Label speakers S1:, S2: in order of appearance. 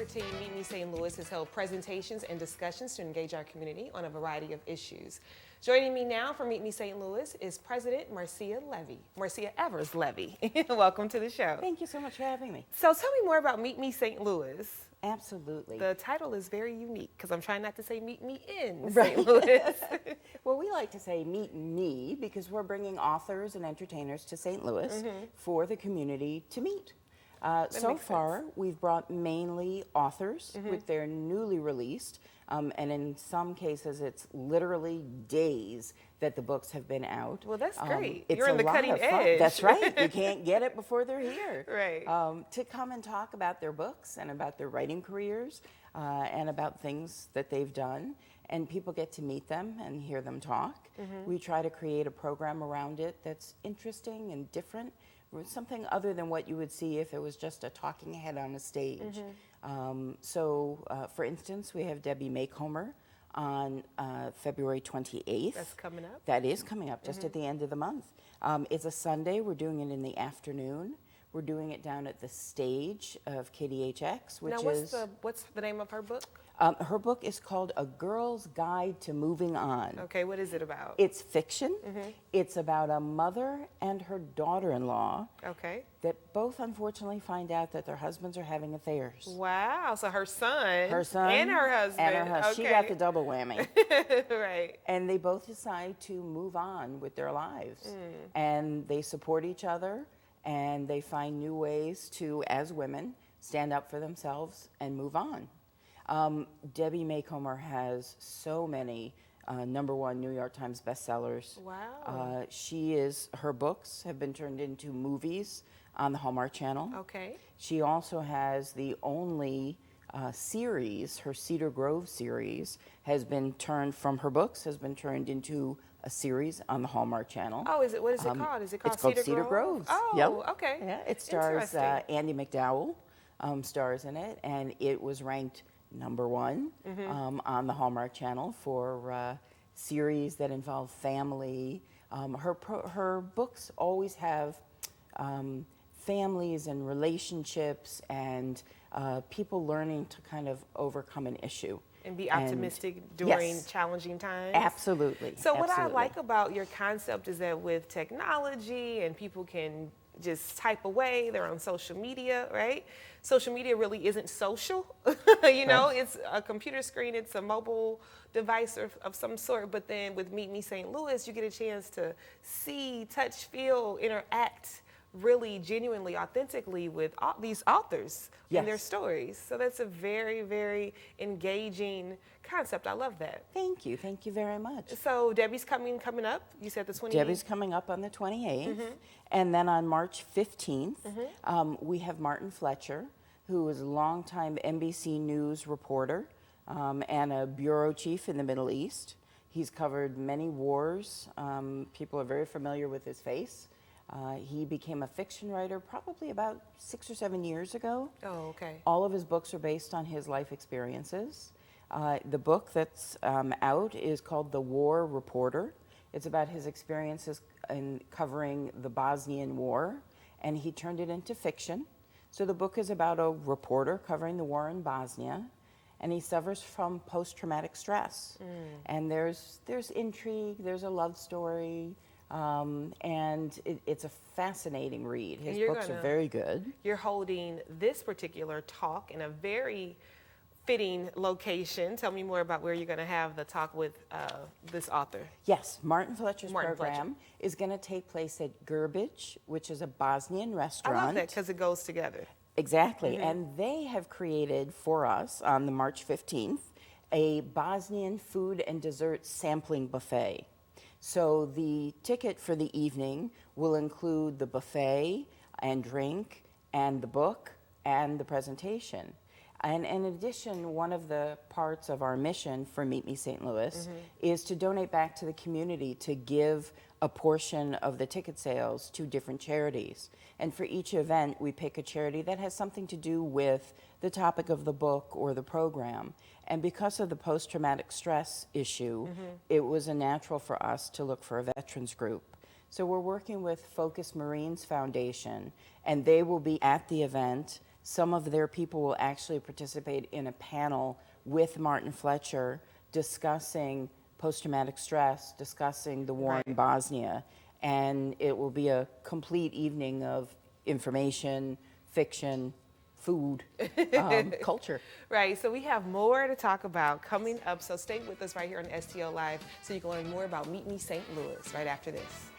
S1: Our team, Meet Me St. Louis, has held presentations and discussions to engage our community on a variety of issues. Joining me now from Meet Me St. Louis is President Marcia Levy, Marcia Evers Levy. Welcome to the show.
S2: Thank you so much for having me.
S1: So tell me more about Meet Me St. Louis.
S2: Absolutely.
S1: The title is very unique because I'm trying not to say Meet Me in
S2: Right.
S1: St. Louis.
S2: Well, we like to say Meet Me because we're bringing authors and entertainers to St. Louis for the community to meet. So far, we've brought mainly authors with their newly released, and in some cases, it's literally days that the books have been out.
S1: Well, that's great.
S2: It's
S1: You're in the cutting edge.
S2: That's right. You can't get it before they're here.
S1: Right.
S2: To come and talk about their books and about their writing careers and about things that they've done. And people get to meet them and hear them talk. We try to create a program around it that's interesting and different, something other than what you would see if it was just a talking head on a stage. For instance, we have Debbie Macomber on February 28th.
S1: That's coming up?
S2: That is coming up just at the end of the month. It's a Sunday. We're doing it in the afternoon. We're doing it down at the stage of KDHX, which
S1: what's the name of her book?
S2: Her book is called A Girl's Guide to Moving On.
S1: Okay, what is it about?
S2: It's fiction. It's about a mother and her daughter-in-law that both unfortunately find out that their husbands are having affairs.
S1: Wow, so her son and her husband.
S2: And her husband. She got the double whammy.
S1: Right.
S2: And they both decide to move on with their lives. And they support each other, and they find new ways to, as women, stand up for themselves and move on. Debbie Macomber has so many #1 New York Times bestsellers.
S1: Wow.
S2: Her books have been turned into movies on the Hallmark Channel.
S1: Okay.
S2: She also has the only series, her Cedar Grove series, has been turned from her books, has been turned into a series on the Hallmark Channel.
S1: Oh, what is it called? Is it called
S2: It's called Cedar
S1: Grove?
S2: Grove.
S1: Oh,
S2: yep.
S1: Okay.
S2: Yeah, it stars Andy McDowell, stars in it, and it was ranked #1 on the Hallmark Channel for series that involve family. Her books always have families and relationships and people learning to kind of overcome an issue.
S1: And be optimistic during challenging times?
S2: Absolutely.
S1: So what I like about your concept is that with technology and people can just type away, they're on social media, right? Social media really isn't social, you know, it's a computer screen, it's a mobile device of some sort, but then with Meet Me St. Louis, you get a chance to see, touch, feel, interact really genuinely, authentically with all these authors and their stories. So that's a very, very engaging concept. I love that.
S2: Thank you very much.
S1: So Debbie's coming up. You said the 28th?
S2: Debbie's coming up on the 28th. And then on March 15th, we have Martin Fletcher, who is a longtime NBC News reporter and a bureau chief in the Middle East. He's covered many wars. People are very familiar with his face. He became a fiction writer probably about 6 or 7 years ago.
S1: Oh, okay.
S2: All of his books are based on his life experiences. The book that's out is called The War Reporter. It's about his experiences in covering the Bosnian War, and he turned it into fiction. So the book is about a reporter covering the war in Bosnia, and he suffers from post-traumatic stress. And there's intrigue, there's a love story, and it's a fascinating read. His books are very good.
S1: You're holding this particular talk in a very fitting location. Tell me more about where you're going to have the talk with this author.
S2: Yes, Martin Fletcher's program is going to take place at Grbic, which is a Bosnian restaurant.
S1: I love that because it goes together.
S2: Exactly, and they have created for us on the March 15th a Bosnian food and dessert sampling buffet. So the ticket for the evening will include the buffet and drink and the book and the presentation. And in addition, one of the parts of our mission for Meet Me St. Louis is to donate back to the community, to give a portion of the ticket sales to different charities. And for each event, we pick a charity that has something to do with the topic of the book or the program. And because of the post-traumatic stress issue, it was a natural for us to look for a veterans group. So we're working with Focus Marines Foundation, and they will be at the event Some of their people will actually participate in a panel with Martin Fletcher discussing post-traumatic stress, discussing the war in Bosnia, and it will be a complete evening of information, fiction, food, culture.
S1: Right, so we have more to talk about coming up, so stay with us right here on STL Live so you can learn more about Meet Me St. Louis right after this.